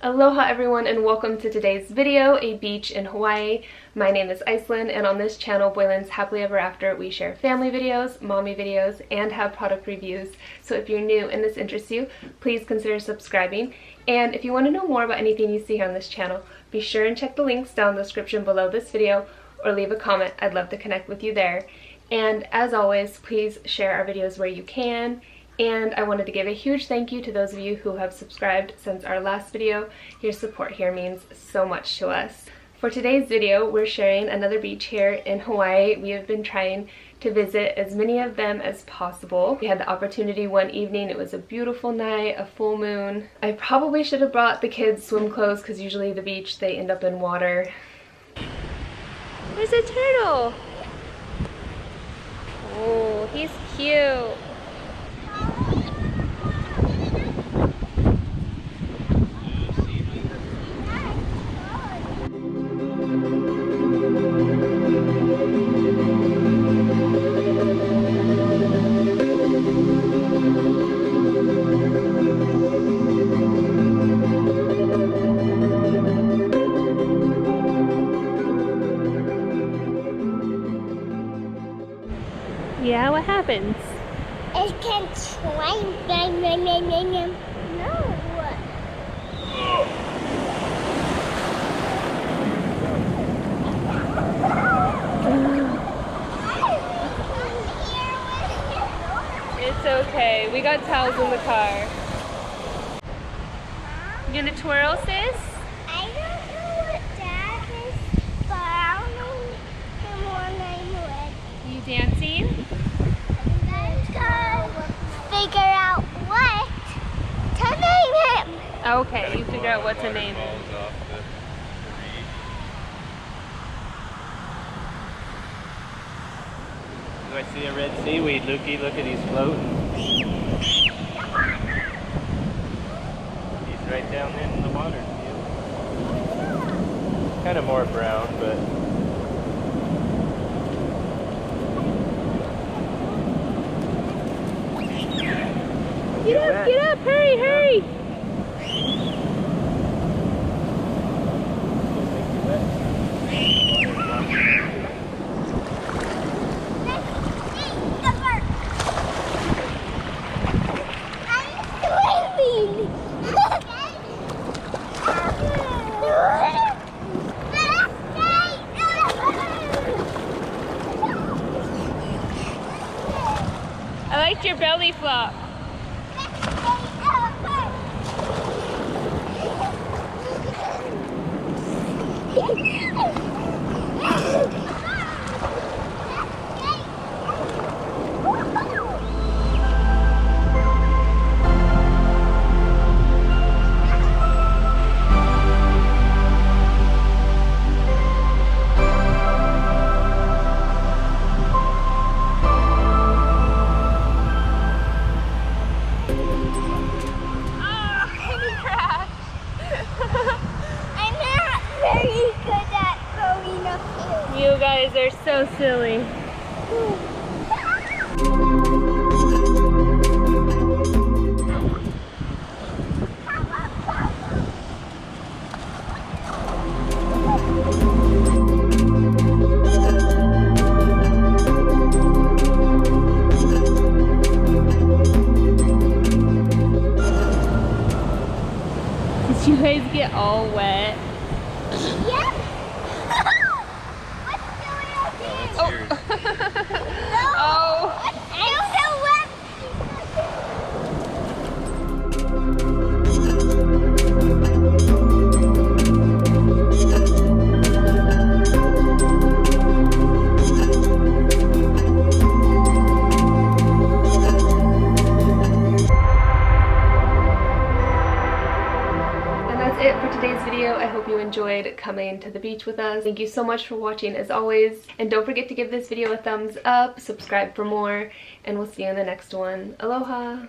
Aloha everyone and welcome to today's video, a beach in Hawaii. My name is Icelyn and on this channel, Boylan's Happily Ever After, we share family videos, mommy videos, and have product reviews. So if you're new and this interests you, please consider subscribing. And if you want to know more about anything you see here on this channel, be sure and check the links down in the description below this video or leave a comment. I'd love to connect with you there. And as always, please share our videos where you can. And I wanted to give a huge thank you to those of you who have subscribed since our last video. Your support here means so much to us. For today's video, we're sharing another beach here in Hawaii. We have been trying to visit as many of them as possible. We had the opportunity one evening. It was a beautiful night, a full moon. I probably should have brought the kids swim clothes because usually the beach, they end up in water. There's a turtle. Oh, he's cute. Yeah, what happens? It can swim. No. It's okay. We got towels in the car. You gonna twirl, sis? I don't know what that is, but I'll know him when I'm ready. You dancing? Let's go figure out what to name him. Okay, you figure out what to name him. Do I see a red seaweed, Lukey? Look at he's floating. He's right down in the water. Kind of more brown, but... Get up, hurry, hurry! I liked your belly flop. You guys are so silly. Did you guys get all wet? Yep. Oh. No. Oh. I don't know what. And that's it for today's video. I hope you enjoyed coming to the beach with us. Thank you so much for watching as always. And don't forget to give this video a thumbs up, subscribe for more, and we'll see you in the next one. Aloha!